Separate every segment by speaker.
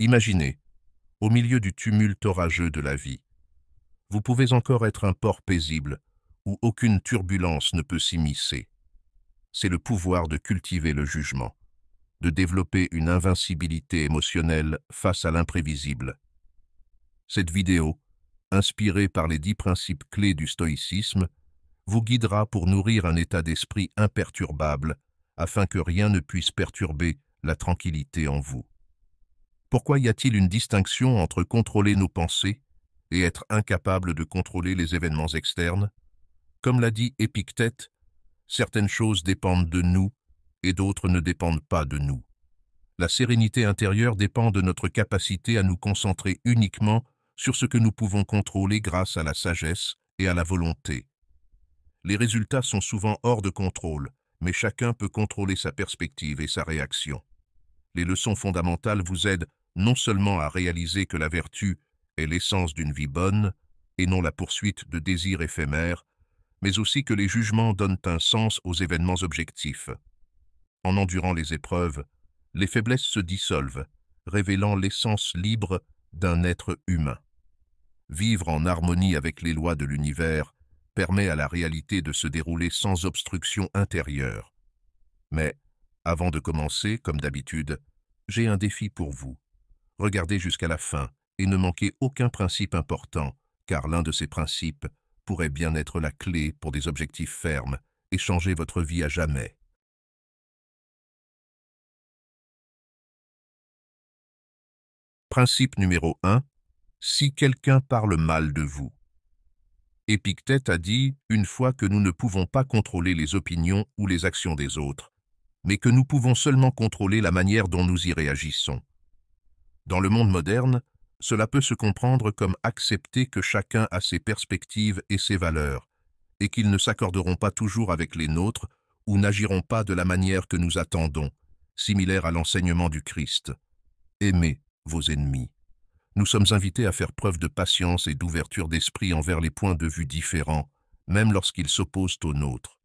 Speaker 1: Imaginez, au milieu du tumulte orageux de la vie, vous pouvez encore être un port paisible où aucune turbulence ne peut s'immiscer. C'est le pouvoir de cultiver le jugement, de développer une invincibilité émotionnelle face à l'imprévisible. Cette vidéo, inspirée par les 10 principes clés du stoïcisme, vous guidera pour nourrir un état d'esprit imperturbable afin que rien ne puisse perturber la tranquillité en vous. Pourquoi y a-t-il une distinction entre contrôler nos pensées et être incapable de contrôler les événements externes? Comme l'a dit Épictète, certaines choses dépendent de nous et d'autres ne dépendent pas de nous. La sérénité intérieure dépend de notre capacité à nous concentrer uniquement sur ce que nous pouvons contrôler grâce à la sagesse et à la volonté. Les résultats sont souvent hors de contrôle, mais chacun peut contrôler sa perspective et sa réaction. Les leçons fondamentales vous aident non seulement à réaliser que la vertu est l'essence d'une vie bonne et non la poursuite de désirs éphémères, mais aussi que les jugements donnent un sens aux événements objectifs. En endurant les épreuves, les faiblesses se dissolvent, révélant l'essence libre d'un être humain. Vivre en harmonie avec les lois de l'univers permet à la réalité de se dérouler sans obstruction intérieure. Mais, avant de commencer, comme d'habitude, j'ai un défi pour vous. Regardez jusqu'à la fin et ne manquez aucun principe important, car l'un de ces principes pourrait bien être la clé pour des objectifs fermes et changer votre vie à jamais. Principe numéro 1. Si quelqu'un parle mal de vous. Épictète a dit une fois que nous ne pouvons pas contrôler les opinions ou les actions des autres, mais que nous pouvons seulement contrôler la manière dont nous y réagissons. Dans le monde moderne, cela peut se comprendre comme accepter que chacun a ses perspectives et ses valeurs, et qu'ils ne s'accorderont pas toujours avec les nôtres ou n'agiront pas de la manière que nous attendons, similaire à l'enseignement du Christ. Aimez vos ennemis. Nous sommes invités à faire preuve de patience et d'ouverture d'esprit envers les points de vue différents, même lorsqu'ils s'opposent aux nôtres.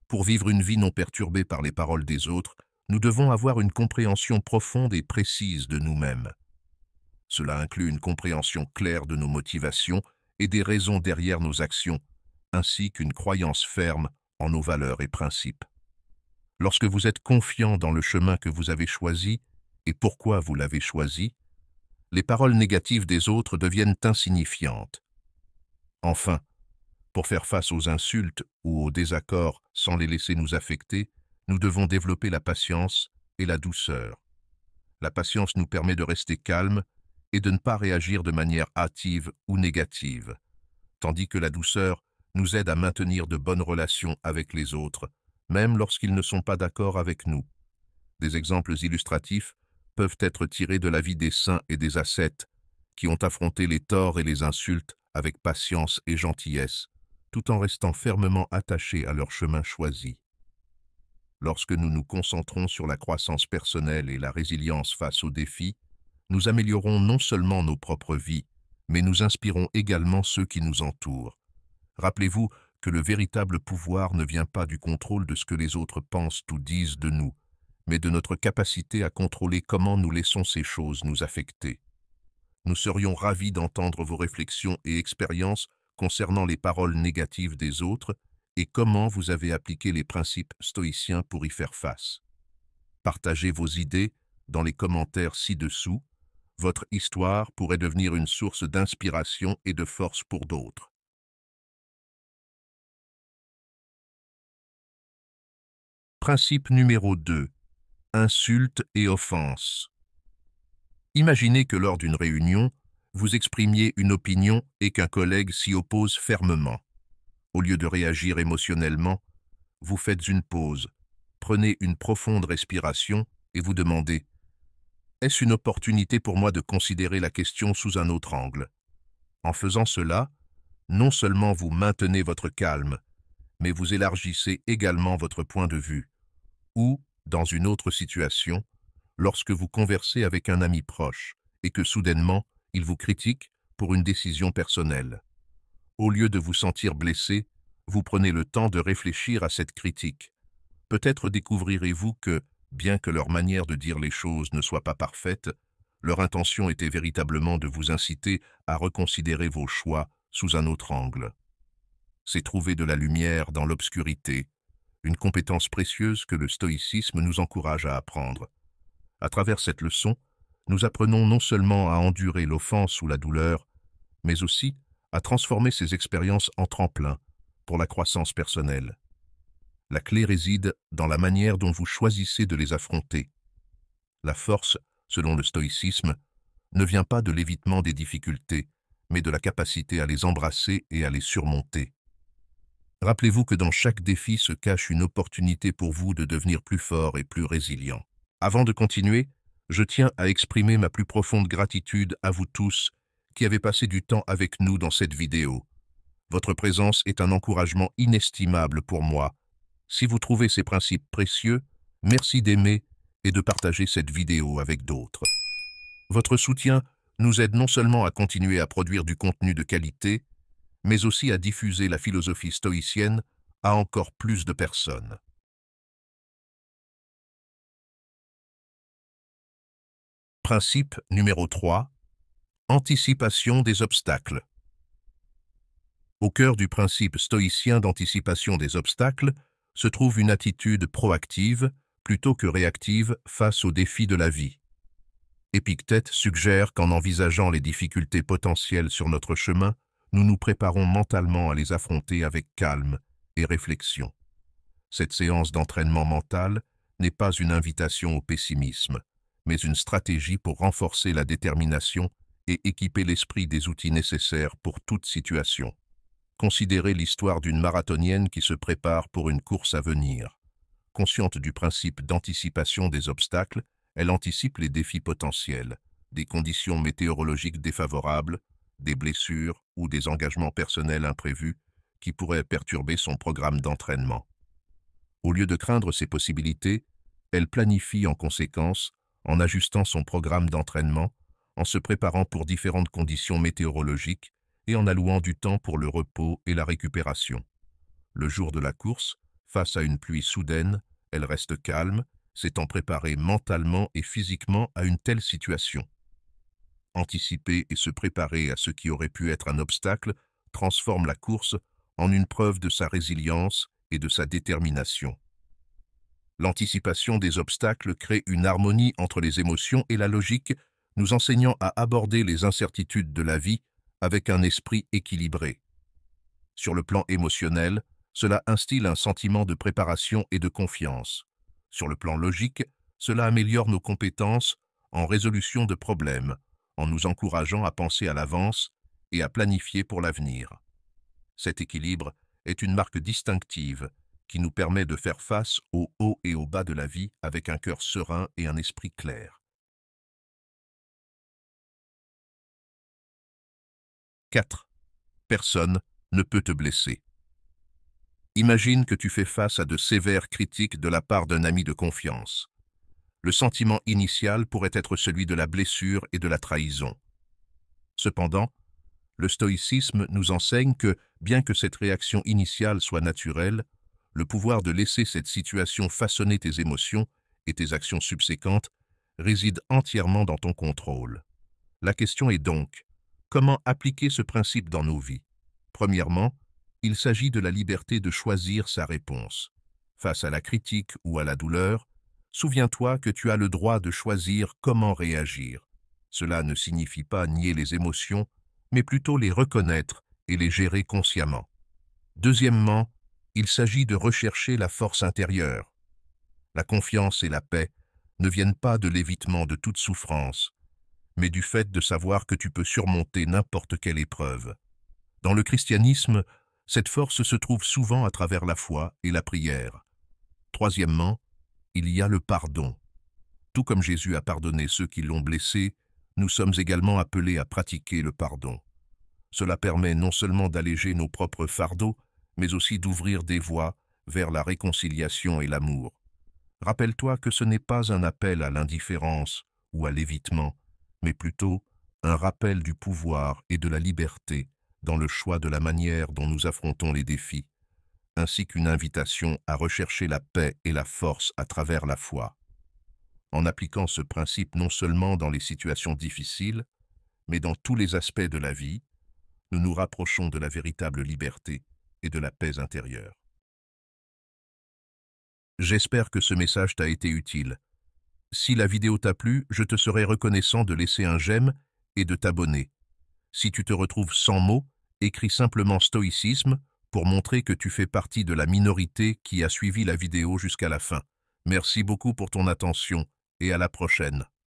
Speaker 1: Pour vivre une vie non perturbée par les paroles des autres, nous devons avoir une compréhension profonde et précise de nous-mêmes. Cela inclut une compréhension claire de nos motivations et des raisons derrière nos actions, ainsi qu'une croyance ferme en nos valeurs et principes. Lorsque vous êtes confiant dans le chemin que vous avez choisi et pourquoi vous l'avez choisi, les paroles négatives des autres deviennent insignifiantes. Enfin, pour faire face aux insultes ou aux désaccords sans les laisser nous affecter, nous devons développer la patience et la douceur. La patience nous permet de rester calme et de ne pas réagir de manière hâtive ou négative, tandis que la douceur nous aide à maintenir de bonnes relations avec les autres, même lorsqu'ils ne sont pas d'accord avec nous. Des exemples illustratifs peuvent être tirés de la vie des saints et des ascètes, qui ont affronté les torts et les insultes avec patience et gentillesse, tout en restant fermement attachés à leur chemin choisi. Lorsque nous nous concentrons sur la croissance personnelle et la résilience face aux défis, nous améliorons non seulement nos propres vies, mais nous inspirons également ceux qui nous entourent. Rappelez-vous que le véritable pouvoir ne vient pas du contrôle de ce que les autres pensent ou disent de nous, mais de notre capacité à contrôler comment nous laissons ces choses nous affecter. Nous serions ravis d'entendre vos réflexions et expériences concernant les paroles négatives des autres et comment vous avez appliqué les principes stoïciens pour y faire face. Partagez vos idées dans les commentaires ci-dessous. Votre histoire pourrait devenir une source d'inspiration et de force pour d'autres. Principe numéro 2. Insultes et offenses. Imaginez que lors d'une réunion, vous exprimiez une opinion et qu'un collègue s'y oppose fermement. Au lieu de réagir émotionnellement, vous faites une pause, prenez une profonde respiration et vous demandez « Est-ce une opportunité pour moi de considérer la question sous un autre angle ?» En faisant cela, non seulement vous maintenez votre calme, mais vous élargissez également votre point de vue. Ou, dans une autre situation, lorsque vous conversez avec un ami proche et que soudainement, il vous critique pour une décision personnelle. Au lieu de vous sentir blessé, vous prenez le temps de réfléchir à cette critique. Peut-être découvrirez-vous que, bien que leur manière de dire les choses ne soit pas parfaite, Leur intention était véritablement de vous inciter à reconsidérer vos choix sous un autre angle. C'est trouver de la lumière dans l'obscurité, une compétence précieuse que le stoïcisme nous encourage à apprendre. À travers cette leçon, nous apprenons non seulement à endurer l'offense ou la douleur, mais aussi à transformer ces expériences en tremplin pour la croissance personnelle. La clé réside dans la manière dont vous choisissez de les affronter. La force, selon le stoïcisme, ne vient pas de l'évitement des difficultés, mais de la capacité à les embrasser et à les surmonter. Rappelez-vous que dans chaque défi se cache une opportunité pour vous de devenir plus fort et plus résilient. Avant de continuer, je tiens à exprimer ma plus profonde gratitude à vous tous qui avez passé du temps avec nous dans cette vidéo. Votre présence est un encouragement inestimable pour moi. Si vous trouvez ces principes précieux, merci d'aimer et de partager cette vidéo avec d'autres. Votre soutien nous aide non seulement à continuer à produire du contenu de qualité, mais aussi à diffuser la philosophie stoïcienne à encore plus de personnes. Principe numéro 3. Anticipation des obstacles. Au cœur du principe stoïcien d'anticipation des obstacles se trouve une attitude proactive plutôt que réactive face aux défis de la vie. Épictète suggère qu'en envisageant les difficultés potentielles sur notre chemin, nous nous préparons mentalement à les affronter avec calme et réflexion. Cette séance d'entraînement mental n'est pas une invitation au pessimisme, mais une stratégie pour renforcer la détermination et équiper l'esprit des outils nécessaires pour toute situation. Considérez l'histoire d'une marathonienne qui se prépare pour une course à venir. Consciente du principe d'anticipation des obstacles, elle anticipe les défis potentiels, des conditions météorologiques défavorables, des blessures ou des engagements personnels imprévus qui pourraient perturber son programme d'entraînement. Au lieu de craindre ces possibilités, elle planifie en conséquence, en ajustant son programme d'entraînement, en se préparant pour différentes conditions météorologiques et en allouant du temps pour le repos et la récupération. Le jour de la course, face à une pluie soudaine, elle reste calme, s'étant préparée mentalement et physiquement à une telle situation. Anticiper et se préparer à ce qui aurait pu être un obstacle transforme la course en une preuve de sa résilience et de sa détermination. L'anticipation des obstacles crée une harmonie entre les émotions et la logique, nous enseignant à aborder les incertitudes de la vie avec un esprit équilibré. Sur le plan émotionnel, cela instille un sentiment de préparation et de confiance. Sur le plan logique, cela améliore nos compétences en résolution de problèmes, en nous encourageant à penser à l'avance et à planifier pour l'avenir. Cet équilibre est une marque distinctive qui nous permet de faire face aux hauts et aux bas de la vie avec un cœur serein et un esprit clair. 4. Personne ne peut te blesser. Imagine que tu fais face à de sévères critiques de la part d'un ami de confiance. Le sentiment initial pourrait être celui de la blessure et de la trahison. Cependant, le stoïcisme nous enseigne que, bien que cette réaction initiale soit naturelle, le pouvoir de laisser cette situation façonner tes émotions et tes actions subséquentes réside entièrement dans ton contrôle. La question est donc, comment appliquer ce principe dans nos vies? Premièrement, il s'agit de la liberté de choisir sa réponse. Face à la critique ou à la douleur, souviens-toi que tu as le droit de choisir comment réagir. Cela ne signifie pas nier les émotions, mais plutôt les reconnaître et les gérer consciemment. Deuxièmement, il s'agit de rechercher la force intérieure. La confiance et la paix ne viennent pas de l'évitement de toute souffrance, mais du fait de savoir que tu peux surmonter n'importe quelle épreuve. Dans le christianisme, cette force se trouve souvent à travers la foi et la prière. Troisièmement, il y a le pardon. Tout comme Jésus a pardonné ceux qui l'ont blessé, nous sommes également appelés à pratiquer le pardon. Cela permet non seulement d'alléger nos propres fardeaux, mais aussi d'ouvrir des voies vers la réconciliation et l'amour. Rappelle-toi que ce n'est pas un appel à l'indifférence ou à l'évitement, mais plutôt un rappel du pouvoir et de la liberté dans le choix de la manière dont nous affrontons les défis, ainsi qu'une invitation à rechercher la paix et la force à travers la foi. En appliquant ce principe non seulement dans les situations difficiles, mais dans tous les aspects de la vie, nous nous rapprochons de la véritable liberté et de la paix intérieure. J'espère que ce message t'a été utile. Si la vidéo t'a plu, je te serai reconnaissant de laisser un j'aime et de t'abonner. Si tu te retrouves sans mots, écris simplement stoïcisme pour montrer que tu fais partie de la minorité qui a suivi la vidéo jusqu'à la fin. Merci beaucoup pour ton attention et à la prochaine.